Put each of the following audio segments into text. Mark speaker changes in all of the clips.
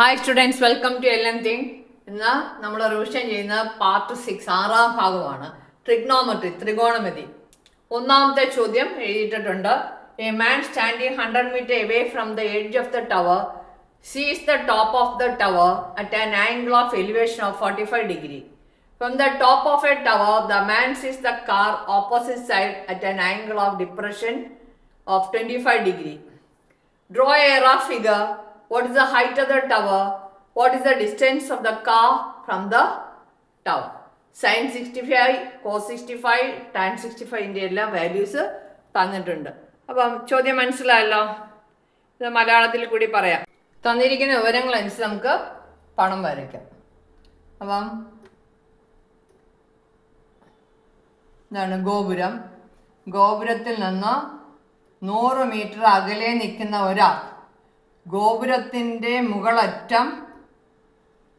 Speaker 1: Hi students, welcome to LMTing. ഇന്ന് നമ്മൾ revision ചെയ്യുന്ന പാർട്ട് 6 ആറാം ഭാഗമാണ് ട്രിഗ്നോമെട്രി, ത്രികോണമിതി. ഒന്നാമത്തെ ചോദ്യം എഴുതിയിട്ടുണ്ട്. A man standing 100 meter away from the edge of the tower sees the top of the tower at an angle of elevation of 45 degree. From the top of a tower, the man sees the car opposite side at an angle of depression of 25 degree. Draw a rough figure. What is the height of the tower? What is the distance of the car from the tower? Sin 65, cos 65, tan 65 ൻ്റെ എല്ലാ values തന്നിട്ടുണ്ട്. അപ്പം ചോദ്യം മനസ്സിലായല്ലോ. ഇത് മലയാളത്തിൽ കൂടി പറയാം. തന്നിരിക്കുന്ന വിവരങ്ങളനുസരിച്ച് നമുക്ക് പണം വരയ്ക്കാം. അപ്പം ഇതാണ് ഗോപുരം. ഗോപുരത്തിൽ നിന്ന് 100 മീറ്റർ അകലെ നിൽക്കുന്ന ഒരാൾ ഗോപുരത്തിൻ്റെ മുകളറ്റം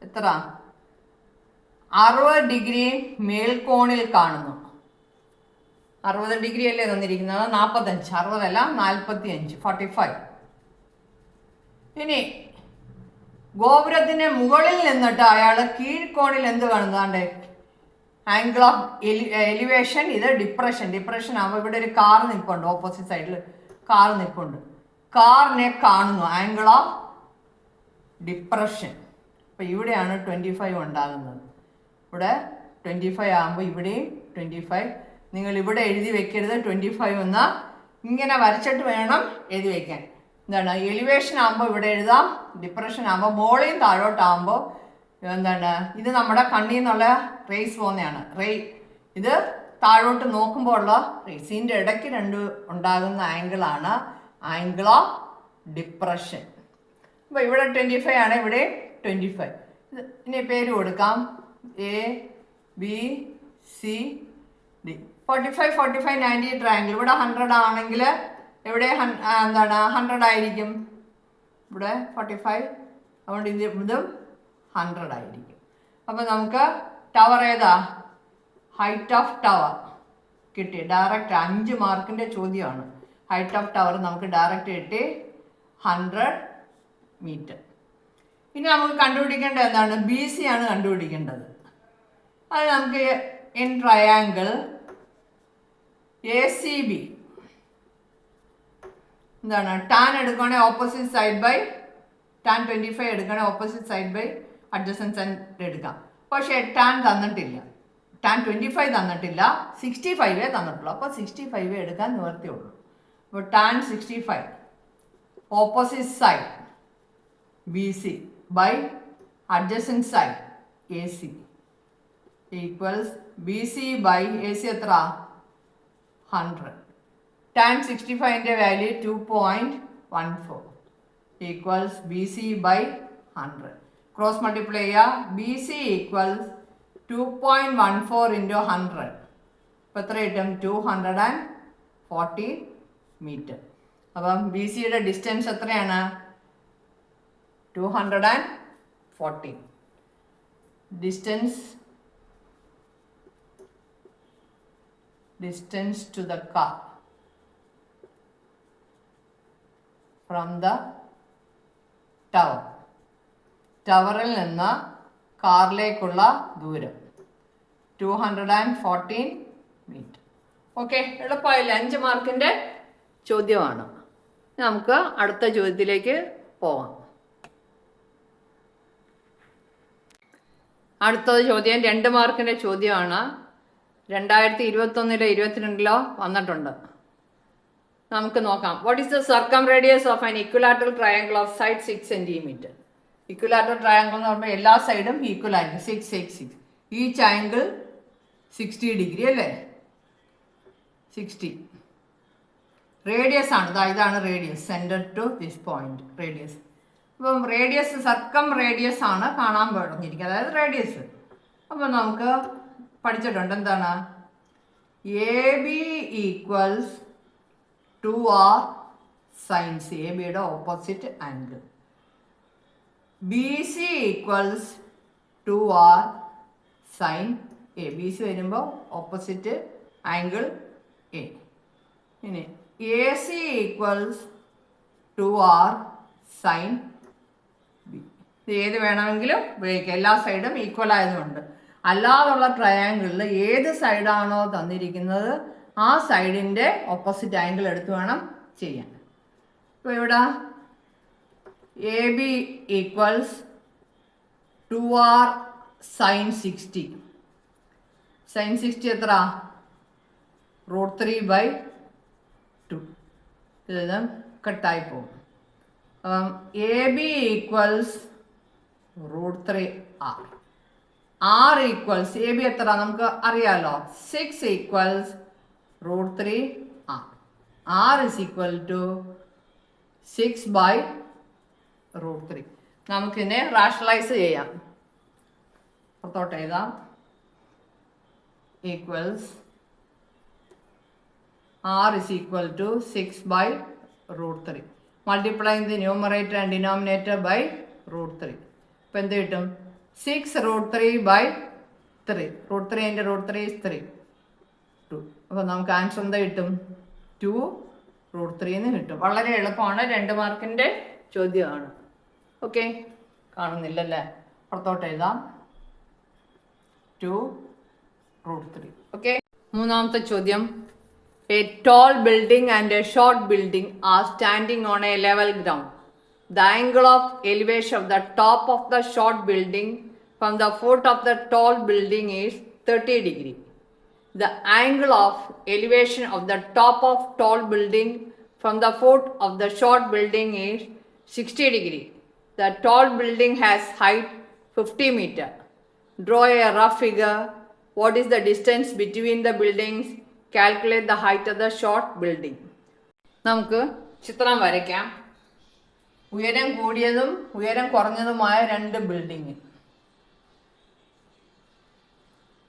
Speaker 1: എത്ര 60 ഡിഗ്രി മേൽക്കോണിൽ കാണുന്നു. 60 ഡിഗ്രി അല്ലേ തന്നിരിക്കുന്നത്? 45, 60 അല്ല 45, 45. ഇനി ഗോപുരത്തിൻ്റെ മുകളിൽ നിന്നിട്ട് അയാൾ കീഴ്ക്കോണിൽ എന്ത് കാണുന്നതാണ്ട് ആംഗിൾ ഓഫ് എലിവേഷൻ. ഇത് ഡിപ്രഷൻ ആകുമ്പോൾ ഇവിടെ ഒരു കാർ നിൽപ്പുണ്ട്, ഓപ്പോസിറ്റ് സൈഡിൽ കാർ നിൽപ്പുണ്ട്. കാറിനെ കാണുന്നു, ആംഗിൾ ഓഫ് ഡിപ്രഷൻ. അപ്പോൾ ഇവിടെയാണ് 25 ഉണ്ടാകുന്നത്. ഇവിടെ 25 ആകുമ്പോൾ ഇവിടെയും 25. നിങ്ങൾ ഇവിടെ എഴുതി വെക്കരുത് 25 എന്ന്, ഇങ്ങനെ വരച്ചിട്ട് വേണം എഴുതി വയ്ക്കാൻ. എന്താണ് എലിവേഷൻ ആകുമ്പോൾ ഇവിടെ എഴുതാം, ഡിപ്രഷൻ ആകുമ്പോൾ മോളിയും താഴോട്ടാകുമ്പോൾ എന്താണ് ഇത് നമ്മുടെ കണ്ണിൽ നിന്നുള്ള റേസ് പോകുന്നതാണ്. ഇത് താഴോട്ട് നോക്കുമ്പോൾ ഉള്ള റേസ്. ഇതിൻ്റെ ഇടയ്ക്ക് രണ്ട് ഉണ്ടാകുന്ന ആംഗിളാണ് ആംഗിൾ ഓഫ് ഡിപ്രഷൻ. അപ്പോൾ ഇവിടെ 25 ആണ്, ഇവിടെ 25. ഇനി പേര് കൊടുക്കാം A B C D. 45 45 90 triangle. ഇവിടെ 100 ആണെങ്കിൽ എവിടെ എന്താണ് 100 ആയിരിക്കും. ഇവിടെ 45, അതുകൊണ്ട് ഇതും 100 ആയിരിക്കും. അപ്പോൾ നമുക്ക് ടവർ ഏതാ? ഹൈറ്റ് ഓഫ് ടവർ കിട്ടി. ഡയറക്റ്റ് 5 മാർക്കിൻ്റെ ചോദ്യമാണ്. ഹൈറ്റ് ഓഫ് ടവർ നമുക്ക് ഡയറക്റ്റ് കിട്ടി 100 മീറ്റർ. ഇനി നമുക്ക് കണ്ടുപിടിക്കേണ്ടത് എന്താണ്? BC ആണ് കണ്ടുപിടിക്കേണ്ടത്. അത് നമുക്ക് ഇൻ ട്രയാങ്കിൾ ACB എന്താണ് ടാൻ എടുക്കുകയാണെങ്കിൽ ഓപ്പോസിറ്റ് സൈഡ് ബൈ ടാൻ 25 എടുക്കുകയാണെങ്കിൽ opposite side by adjacent side എടുക്കാം. പക്ഷേ ടാൻ തന്നിട്ടില്ല, ടാൻ 25 തന്നിട്ടില്ല, 65 തന്നിട്ടുള്ളൂ. അപ്പോൾ 65 എടുക്കാൻ നിവർത്തിയുള്ളൂ. അപ്പോൾ tan 65 opposite side BC by adjacent side AC equals BC by AC എത്ര? 100. ടാൻ 65ൻ്റെ value 2.14 equals BC by 100. Cross multiply ചെയ്യുക. BC equals 2.14 into 100. ഇപ്പോൾ എത്ര കിട്ടും? 240 മീറ്റർ. അപ്പം BCയുടെ ഡിസ്റ്റൻസ് എത്രയാണ്? 240. Distance to the car from the tower. ടവറിൽ നിന്ന് കാറിലേക്കുള്ള ദൂരം 214 മീറ്റർ. ഓക്കെ, എളുപ്പമായില്ല. 5 മാർക്കിൻ്റെ ചോദ്യമാണ്. നമുക്ക് അടുത്ത ചോദ്യത്തിലേക്ക് പോവാം. അടുത്തത് ചോദ്യം 2 മാർക്കിൻ്റെ ചോദ്യമാണ്. 2021 22 വന്നിട്ടുണ്ട്. നമുക്ക് നോക്കാം. What is the circumradius of an equilateral triangle of side 6 centimetre? Equilateral triangle എന്ന് പറയുമ്പോൾ എല്ലാ സൈഡും ഈക്വൽ ആയിരിക്കും. 6 6 6. ഈച്ച് ആംഗിൾ 60 ഡിഗ്രി അല്ലേ? 60. റേഡിയസ് ആണ്. ഇതാണ് radius, centre to this point radius. അപ്പം റേഡിയസ് സർക്കം റേഡിയസ് ആണ് കാണാൻ പറഞ്ഞിരിക്കുക, അതായത് റേഡിയസ്. അപ്പം നമുക്ക് പഠിച്ചിട്ടുണ്ട് എന്താണ്? AB equals 2R sine C. ABയുടെ opposite angle. BC equals 2R sine A. BC വരുമ്പോൾ ഓപ്പോസിറ്റ് ആംഗിൾ A. ഇനി AC equals 2R sine B. ഇത് ഏത് വേണമെങ്കിലും ഉപയോഗിക്കാം, എല്ലാ സൈഡും ഈക്വൽ ആയതുകൊണ്ട്. അല്ലാതുള്ള ട്രയാങ്കിളിൽ ഏത് സൈഡാണോ തന്നിരിക്കുന്നത് ആ സൈഡിൻ്റെ ഓപ്പോസിറ്റ് ആംഗിൾ എടുത്ത് വേണം ചെയ്യാൻ. ഇപ്പോൾ ഇവിടെ A B equals 2r sin 60. sin 60 എത്ര? √3/2. ഇത് കട്ടായി പോകും. A B equals √3r. r equals A B എത്ര നമുക്ക് അറിയാലോ, 6 equals √3r. r is equal to 6/√3. നമുക്കിതിനെ റാഷണലൈസ് ചെയ്യാം. പുറത്തോട്ട് എഴുതാം. Equals r is equal to 6/√3. Multiplying the numerator and denominator by √3. ഇപ്പം എന്ത് കിട്ടും? 6√3/3. √3 into √3 is 3. 2. അപ്പോൾ നമുക്ക് ആൻസർ എന്താ കിട്ടും? 2√3 എന്ന് കിട്ടും. വളരെ എളുപ്പമാണ്, 2 മാർക്കിൻ്റെ ചോദ്യമാണ്. ഓക്കെ, കാണുന്നില്ലല്ലേ? പുറത്തോട്ട് എഴുതാം. 2√3. ഓക്കെ, മൂന്നാമത്തെ ചോദ്യം. A tall building and a short building are standing on a level ground. The angle of elevation of the top of the short building from the foot of the tall building is 30 degree. The angle of elevation of the top of tall building from the foot of the short building is 60 degree. The tall building has height 50 meter. Draw a rough figure. What is the distance between the buildings? Calculate the height of the short building. നമുക്ക് ചിത്രം വരയ്ക്കാം. ഉയരം കൂടിയതും ഉയരം കുറഞ്ഞതുമായ 2 building.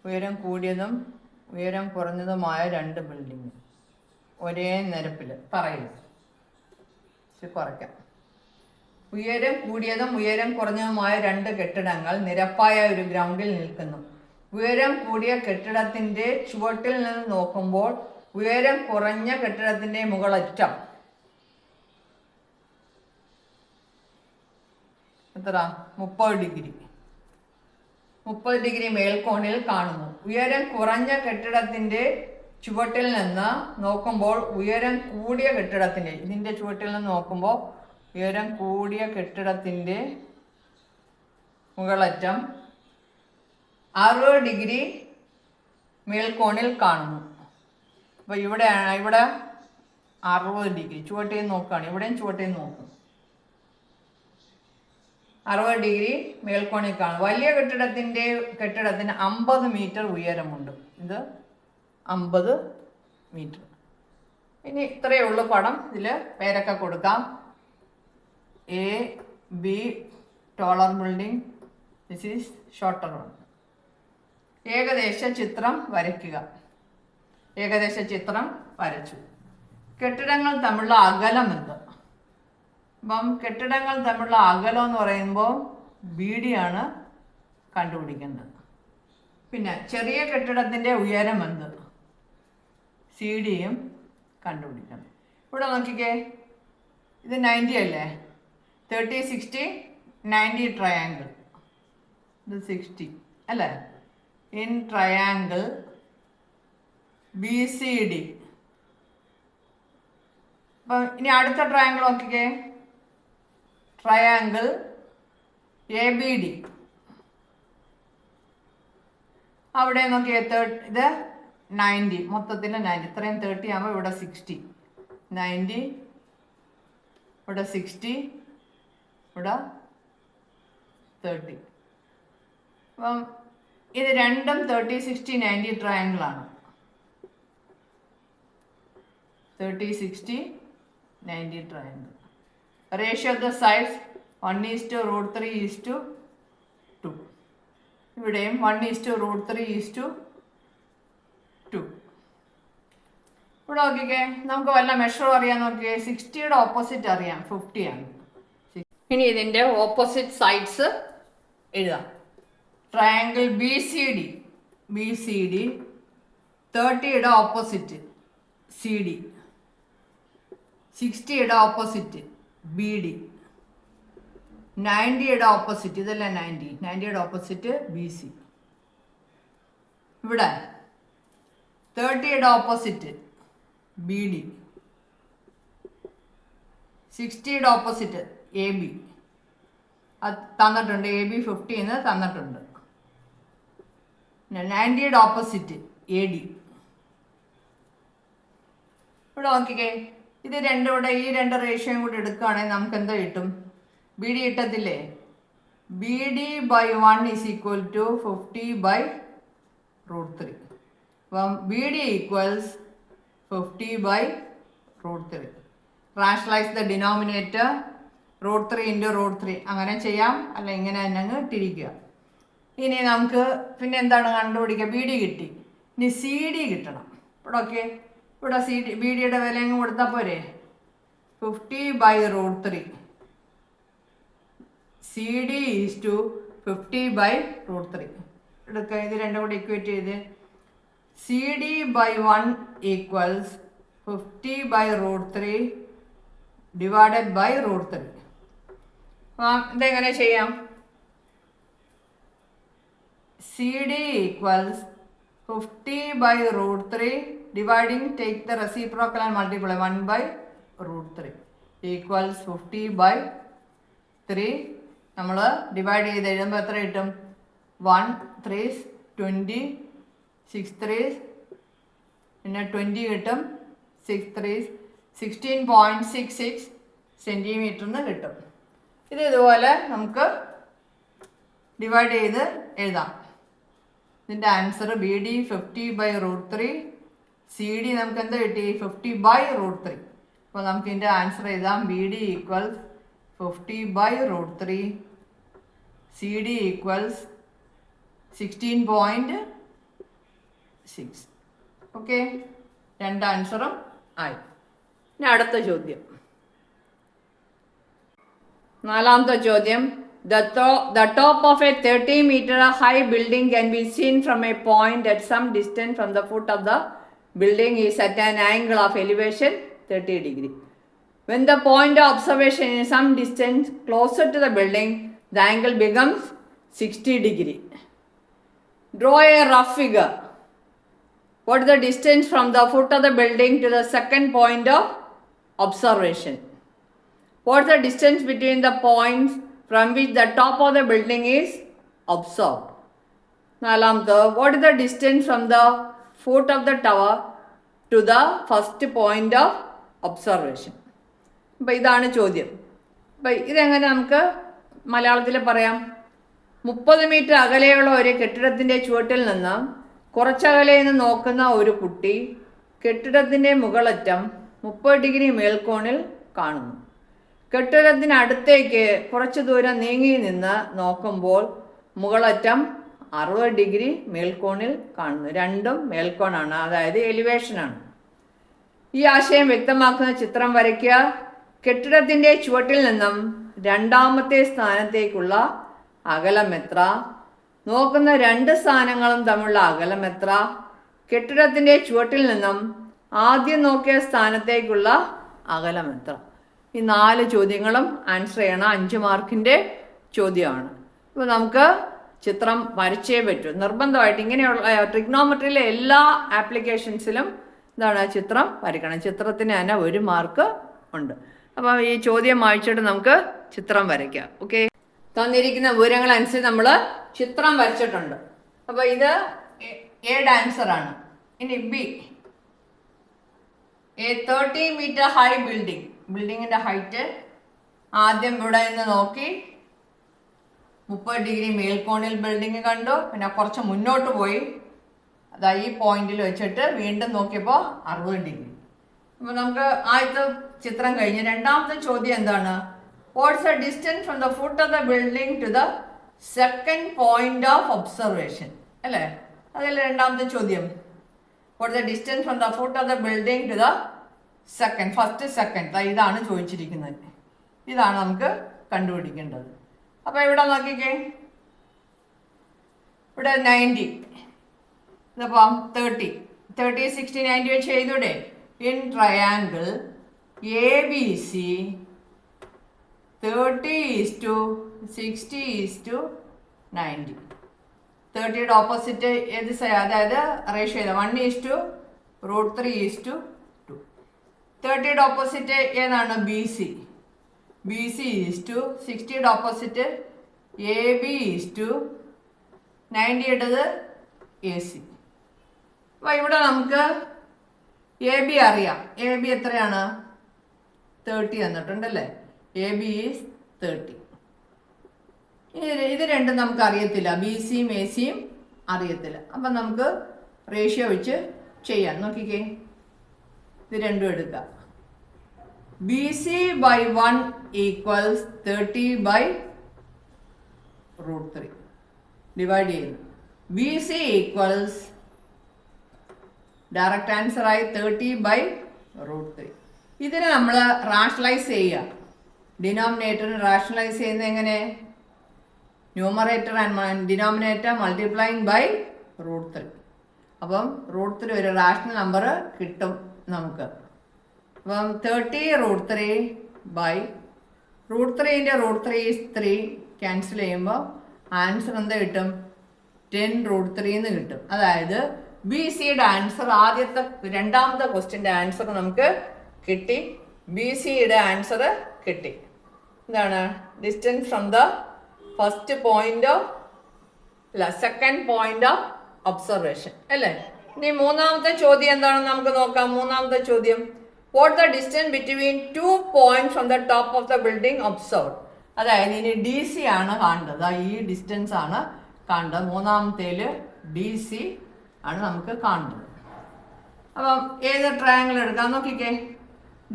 Speaker 1: ഉയരം കൂടിയതും ഉയരം കുറഞ്ഞതുമായ 2 ബിൽഡിങ് ഒരേ നിരപ്പിൽ പറയുക. കുറയ്ക്കാം. ഉയരം കൂടിയതും ഉയരം കുറഞ്ഞതുമായ 2 കെട്ടിടങ്ങൾ നിരപ്പായ ഒരു ഗ്രൗണ്ടിൽ നിൽക്കുന്നു. ഉയരം കൂടിയ കെട്ടിടത്തിൻ്റെ ചുവട്ടിൽ നിന്ന് നോക്കുമ്പോൾ ഉയരം കുറഞ്ഞ കെട്ടിടത്തിൻ്റെ മുകളറ്റം എത്ര? 30 ഡിഗ്രി. 30 ഡിഗ്രി മേൽക്കോണിൽ കാണുന്നു. ഉയരം കുറഞ്ഞ കെട്ടിടത്തിൻ്റെ ചുവട്ടിൽ നിന്ന് നോക്കുമ്പോൾ ഉയരം കൂടിയ കെട്ടിടത്തിൻ്റെ, ഇതിൻ്റെ ചുവട്ടിൽ നിന്ന് നോക്കുമ്പോൾ ഉയരം കൂടിയ കെട്ടിടത്തിൻ്റെ മുകളറ്റം 60 ഡിഗ്രി മേൽക്കോണിൽ കാണുന്നു. അപ്പോൾ ഇവിടെ 60 ഡിഗ്രി ചുവട്ടിൽ നിന്ന് നോക്കുകയാണ്. ഇവിടെയും ചുവട്ടിൽ നിന്ന് നോക്കും. 60 ഡിഗ്രി മേൽക്കോണിൽ കാണും. വലിയ കെട്ടിടത്തിന് 50 മീറ്റർ ഉയരമുണ്ട്. ഇത് 50 മീറ്റർ. ഇനി ഇത്രയേ ഉള്ളൂ പടം. ഇതിൽ പേരൊക്കെ കൊടുക്കാം. A B ടോളർ building, this is shorter one. ഏകദേശ ചിത്രം വരയ്ക്കുക. ഏകദേശ ചിത്രം വരച്ചു. കെട്ടിടങ്ങൾ തമ്മിലുള്ള അകലം എന്ത്? അപ്പം കെട്ടിടങ്ങൾ തമ്മിലുള്ള അകലം എന്ന് പറയുമ്പോൾ ബീഡിയാണ് കണ്ടുപിടിക്കേണ്ടത്. പിന്നെ ചെറിയ കെട്ടിടത്തിൻ്റെ ഉയരം എന്ത്? സി ഡിയും കണ്ടുപിടിക്കണം. ഇവിടെ നോക്കിക്കേ, ഇത് 90 അല്ലേ? 30, 60, 90 ട്രയാങ്കിൾ. ഇത് 60 അല്ലേ? In triangle BCD. അപ്പം ഇനി അടുത്ത ട്രയാങ്കിൾ നോക്കിക്കേ, ട്രയാങ്കിൾ ABD. അവിടെ നോക്കിയേ, ഇത് 90, മൊത്തത്തിൽ 90. ഇത്രയും 30 ആകുമ്പോൾ ഇവിടെ 60. 90, ഇവിടെ 60, ഇവിടെ 30. അപ്പം ഇത് രണ്ടും 30, 60, 90 ട്രയാങ്കിളാണ്. 30, 60, 90 triangle. Ratio of the sides 1:√3:2. ഇവിടെയും 1:√3:2. ഇവിടെ നോക്കിക്കേ, നമുക്ക് വല്ല മെഷർ അറിയാൻ നോക്കിയേ. 60യുടെ ഓപ്പോസിറ്റ് അറിയാം, 50 ആണ്. ഇനി ഇതിൻ്റെ ഓപ്പോസിറ്റ് സൈഡ്സ് എഴുതാം. Triangle BCD. 30യുടെ ഓപ്പോസിറ്റ് CD. 60യുടെ ഓപ്പോസിറ്റ് BD. 90യുടെ ഓപ്പോസിറ്റ് ഇതല്ല 90യുടെ ഓപ്പോസിറ്റ് BC. ഇവിടെ 30യുടെ ഓപ്പോസിറ്റ് BD. 60യുടെ ഓപ്പോസിറ്റ് AB. അത് തന്നിട്ടുണ്ട്. AB 50 എന്ന് തന്നിട്ടുണ്ട്. 90യുടെ ഓപ്പോസിറ്റ് AD. ഇവിടെ നോക്കിക്കേ, ഇത് രണ്ടും കൂടെ ഈ രണ്ട് റേഷ്യോയും കൂടി എടുക്കുകയാണെങ്കിൽ നമുക്ക് എന്താ കിട്ടും? BD കിട്ടത്തില്ലേ? BD/1 is equal to 50/√3. അപ്പം BD equals 50/√3. Rationalise the denominator √3 into √3 അങ്ങനെ ചെയ്യാം, അല്ല ഇങ്ങനെ തന്നെ അങ്ങ് ഇട്ടിരിക്കുക. ഇനി നമുക്ക് പിന്നെ എന്താണ് കണ്ടുപിടിക്കുക? BD കിട്ടി. ഇനി CD കിട്ടണം. ഇവിടെ ഓക്കെ, ഇവിടെ BDയുടെ വില അങ്ങ് കൊടുത്താൽ പോരെ? 50/√3. CD is to 50/√3. എടുക്കുക, ഇത് രണ്ടും കൂടി ഇക്വേറ്റ് ചെയ്ത് CD/1 equals 50/√3 divided by √3. ഇതെങ്ങനെ ചെയ്യാം? CD equals 50/√3 dividing, take the reciprocal and multiply 1/√3 equals 50/3. നമ്മൾ ഡിവൈഡ് ചെയ്ത് എഴുതുമ്പോൾ എത്ര കിട്ടും? 1 3 20, 6 3 പിന്നെ 20 കിട്ടും, 6 3 16.66 സെൻറ്റിമീറ്ററിന് കിട്ടും. ഇത് ഇതുപോലെ നമുക്ക് ഡിവൈഡ് ചെയ്ത് എഴുതാം. ഇതിൻ്റെ ആൻസർ BD 50/√3, CD നമുക്ക് എന്താ കിട്ടി? 50/√3. അപ്പോൾ നമുക്ക് ഇതിൻ്റെ ആൻസർ എഴുതാം. BD equals 50/√3, CD equals 16.6. Okay, രണ്ട് ആൻസറും ആയി. ഇനി അടുത്ത ചോദ്യം, നാലാമത്തെ ചോദ്യം. The top of a 30-meter high building can be seen from a point at some distance from the foot of the building is at an angle of elevation 30 degree. When the point of observation is some distance closer to the building, the angle becomes 60 degree. Draw a rough figure. What is the distance from the foot of the building to the second point of observation? What is the distance between the points from which the top of the building is observed? നാലാമത്തെ, what is the distance from the foot of the tower to the first point of observation? അപ്പം ഇതാണ് ചോദ്യം. അപ്പം ഇതെങ്ങനെ നമുക്ക് മലയാളത്തിൽ പറയാം? 30 metre അകലെയുള്ള ഒരു കെട്ടിടത്തിൻ്റെ ചുവട്ടിൽ നിന്ന് കുറച്ചകലെ നിന്ന് നോക്കുന്ന ഒരു കുട്ടി കെട്ടിടത്തിൻ്റെ മുകളറ്റം 30 ഡിഗ്രി മേൽക്കോണിൽ കാണുന്നു. കെട്ടിടത്തിനടുത്തേക്ക് കുറച്ച് ദൂരം നീങ്ങി നിന്ന് നോക്കുമ്പോൾ മുകളറ്റം 60 ഡിഗ്രി മേൽക്കോണിൽ കാണുന്നു. രണ്ടും മേൽക്കോണാണ്, അതായത് എലിവേഷനാണ്. ഈ ആശയം വ്യക്തമാക്കുന്ന ചിത്രം വരയ്ക്കുക. കെട്ടിടത്തിൻ്റെ ചുവട്ടിൽ നിന്നും രണ്ടാമത്തെ സ്ഥാനത്തേക്കുള്ള അകലം എത്ര? നോക്കുന്ന രണ്ട് സ്ഥാനങ്ങളും തമ്മിലുള്ള അകലം എത്ര? കെട്ടിടത്തിൻ്റെ ചുവട്ടിൽ നിന്നും ആദ്യം നോക്കിയ സ്ഥാനത്തേക്കുള്ള അകലം എത്ര? ഈ 4 ചോദ്യങ്ങളും ആൻസർ ചെയ്യണം. 5 മാർക്കിൻ്റെ ചോദ്യമാണ്. ഇപ്പോൾ നമുക്ക് ചിത്രം വരച്ചേ പറ്റൂ, നിർബന്ധമായിട്ട്. ഇങ്ങനെയുള്ള ട്രിഗ്നോമെട്രിയിലെ എല്ലാ ആപ്ലിക്കേഷൻസിലും എന്താണ്, ചിത്രം വരയ്ക്കണം. ചിത്രത്തിന് തന്നെ 1 മാർക്ക് ഉണ്ട്. അപ്പം ഈ ചോദ്യം വായിച്ചിട്ട് നമുക്ക് ചിത്രം വരയ്ക്കാം. ഓക്കെ, തന്നിരിക്കുന്ന വിവരങ്ങൾ അനുസരിച്ച് നമ്മൾ ചിത്രം വരച്ചിട്ടുണ്ട്. അപ്പോൾ ഇത് എയുടെ ആൻസറാണ്. ഇനി B, a 30 metre high building. ബിൽഡിങ്ങിൻ്റെ ഹൈറ്റ് ആദ്യം ഇവിടെ നിന്ന് നോക്കി 30 ഡിഗ്രി മേൽക്കോണിൽ ബിൽഡിങ് കണ്ടു. പിന്നെ കുറച്ച് മുന്നോട്ട് പോയി അതാ ഈ പോയിന്റിൽ വെച്ചിട്ട് വീണ്ടും നോക്കിയപ്പോൾ 60 ഡിഗ്രി. അപ്പോൾ നമുക്ക് ആദ്യത്തെ ചിത്രം കഴിഞ്ഞ് രണ്ടാമത്തെ ചോദ്യം എന്താണ്? What's the distance from the foot of the building to the second point of observation, അല്ലേ? അതല്ലേ രണ്ടാമത്തെ ചോദ്യം. What's the distance from the foot of the building to the second, first second. ഇതാണ് ചോദിച്ചിരിക്കുന്നത്. ഇതാണ് നമുക്ക് കണ്ടുപിടിക്കേണ്ടത്. അപ്പോൾ ഇവിടെ നോക്കിക്കേ, ഇവിടെ 90, ഇതിപ്പോൾ 30, 60, 90 വെച്ച് ചെയ്തൂടെ? In triangle ABC 30:60:90. 30യുടെ ഓപ്പോസിറ്റ് ഏത് അതായത് റേഷ്യോ ഏതാ? 1:√3:2. 30യുടെ ഓപ്പോസിറ്റ് ഏതാണ്? BC. BC 60യുടെ ഓപ്പോസിറ്റ് AB 90യുടേത് AC. അപ്പോൾ ഇവിടെ നമുക്ക് AB അറിയാം. AB എത്രയാണ്? 30 തന്നിട്ടുണ്ടല്ലേ. AB is 30. ഇത് രണ്ടും നമുക്ക് അറിയത്തില്ല. BCയും ACയും അറിയത്തില്ല. അപ്പം നമുക്ക് റേഷ്യോ വെച്ച് ചെയ്യാം. നോക്കിക്കേ, ഇത് രണ്ടും എടുക്കാം. BC/1 = 30/√3. ഡിവൈഡ് ചെയ്യുന്നു. BC = ഡയറക്റ്റ് ആൻസർ ആയി 30/√3. ഇതിനെ നമ്മൾ റാഷണലൈസ് ചെയ്യുക. ഡിനോമിനേറ്ററിന് റാഷണലൈസ് ചെയ്യുന്നത് എങ്ങനെ? Numerator and denominator multiplying by √3. അപ്പം √3 ഒരു റാഷണൽ നമ്പർ കിട്ടും നമുക്ക്. അപ്പം 30√3/√3ൻ്റെ √3 is 3 ക്യാൻസൽ ചെയ്യുമ്പോൾ ആൻസർ എന്ത് കിട്ടും? 10√3 എന്ന് കിട്ടും. അതായത് BCയുടെ ആൻസർ രണ്ടാമത്തെ ക്വസ്റ്റ്യൻ്റെ ആൻസർ നമുക്ക് കിട്ടി. BCയുടെ ആൻസർ കിട്ടി. എന്താണ്? Distance from the first point of second point of observation അല്ലേ. ഇനി മൂന്നാമത്തെ ചോദ്യം എന്താണെന്ന് നമുക്ക് നോക്കാം. മൂന്നാമത്തെ ചോദ്യം, what the distance between 2 points from the top of the building observed. അതായത് ഇനി DC ആണ് കാണേണ്ടത്. ഈ ഡിസ്റ്റൻസ് ആണ് കാണേണ്ടത്. മൂന്നാമത്തേൽ DC ആണ് നമുക്ക് കാണേണ്ടത്. അപ്പം ഏത് ട്രയാങ്കിൾ എടുക്കാം? നോക്കിക്കേ,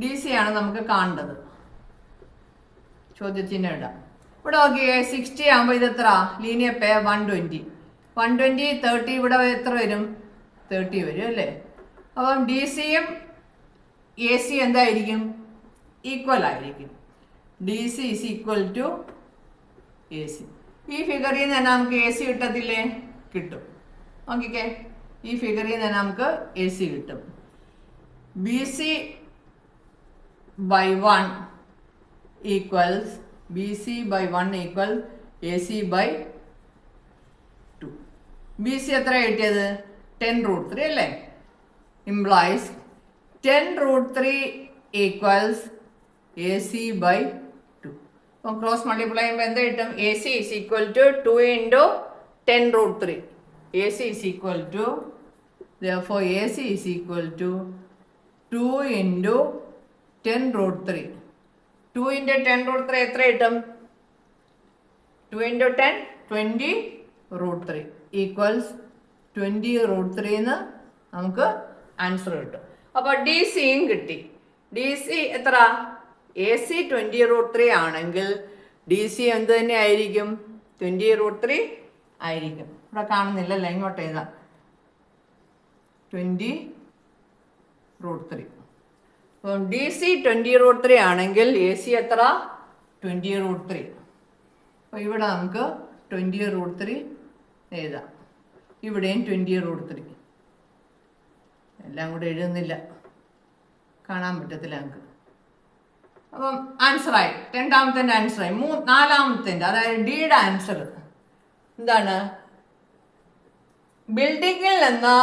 Speaker 1: DC ആണ് നമുക്ക് കാണേണ്ടത്. ചോദ്യത്തിന് ഇടാം. ഇവിടെ നോക്കിയേ, 60 ആകുമ്പോൾ ഇത് എത്ര? Linear pair 120. 120 30 ഇവിടെ എത്ര വരും? 30 വരും അല്ലേ. അപ്പം DCയും AC എന്തായിരിക്കും? ഈക്വൽ ആയിരിക്കും. DC is equal to AC. ഈ ഫിഗറിൽ നിന്ന് തന്നെ നമുക്ക് AC കിട്ടത്തില്ലേ? കിട്ടും. നോക്കിക്കേ, ഈ ഫിഗറിൽ നിന്ന് തന്നെ നമുക്ക് AC കിട്ടും. BC/1 = AC/2. BC എത്ര കിട്ടിയത്? 10√3 അല്ലേ. Implies 10√3 = AC/2. അപ്പം ക്രോസ് മൾട്ടിപ്ലൈ ചെയ്യുമ്പോൾ എന്താ കിട്ടും? AC is equal to 2 × 10√3. AC is equal to, therefore AC is equal to 2 × 10√3. 2 × 10√3 എത്ര കിട്ടും? 2 × 10 20√3 = 20√3 എന്ന് നമുക്ക് ആൻസർ കിട്ടും. അപ്പോൾ DCയും കിട്ടി. DC എത്ര? AC 20√3 ആണെങ്കിൽ DC എന്ത് തന്നെ ആയിരിക്കും? 20√3 ആയിരിക്കും. ഇവിടെ കാണുന്നില്ലല്ലോ, ഇങ്ങോട്ട് എഴുതാം. 20√3. അപ്പം DC 20√3 ആണെങ്കിൽ AC എത്ര? 20√3. അപ്പോൾ ഇവിടെ നമുക്ക് 20√3 എഴുതാം. ഇവിടെയും 20√3. എല്ലാം കൂടെ എഴുതുന്നില്ല, കാണാൻ പറ്റത്തില്ല നമുക്ക്. അപ്പം ആൻസറായി. രണ്ടാമത്തെ ആൻസറായി. നാലാമത്തെ, അതായത് ഡിയുടെ ആൻസർ എന്താണ്? ബിൽഡിങ്ങിൽ നിന്ന്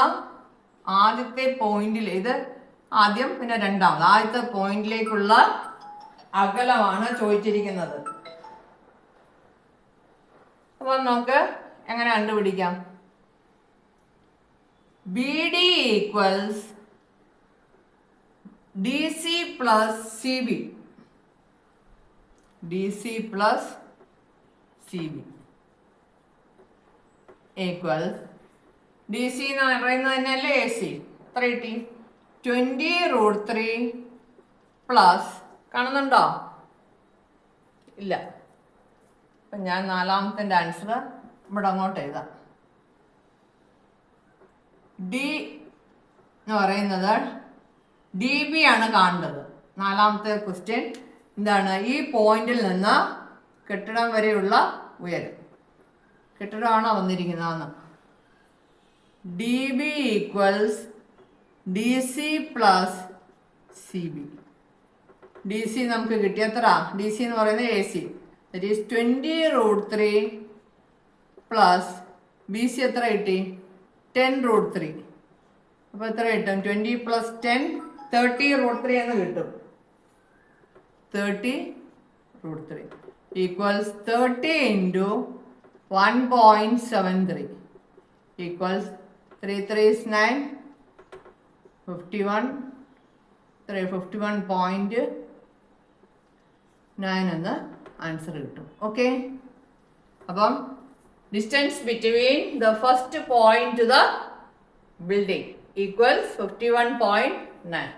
Speaker 1: ആദ്യത്തെ പോയിന്റിൽ, ഇത് ആദ്യം പിന്നെ രണ്ടാമത്, ആദ്യത്തെ പോയിന്റിലേക്കുള്ള അകലമാണ് ചോദിച്ചിരിക്കുന്നത്. അപ്പം നമുക്ക് എങ്ങനെ കണ്ടുപിടിക്കാം? BD = DC + CB. DC + CB = DC എന്ന് പറയുന്നത് തന്നെയല്ലേ AC. എത്ര കിട്ടി? 20√3 പ്ലസ്, കാണുന്നുണ്ടോ? ഇല്ല. അപ്പം ഞാൻ നാലാമത്തെ ആൻസർ ഇവിടെ അങ്ങോട്ട് എഴുതാം. D എന്ന് പറയുന്നത് DB ആണ് കാണേണ്ടത്. നാലാമത്തെ ക്വസ്റ്റ്യൻ എന്താണ്? ഈ പോയിന്റിൽ നിന്ന് കെട്ടിടം വരെയുള്ള ഉയരം. കെട്ടിടമാണോ വന്നിരിക്കുന്നതെന്ന്. DB = DC + CB. D C നമുക്ക് കിട്ടി. എത്ര? ഡി സി എന്ന് പറയുന്നത് A C. That is 20√3 plus B C എത്ര കിട്ടി? 10√3. അപ്പോൾ എത്ര കിട്ടും? 20 + 10 30√3 എന്ന് കിട്ടും. 30√3 ഈക്വൽസ് 30 × 1.73 ഈക്വൽസ് 3 3 is 9, 51.9 എന്ന് ആൻസർ കിട്ടും. ഓക്കെ, അപ്പം distance between the first point two the building equals 51.9.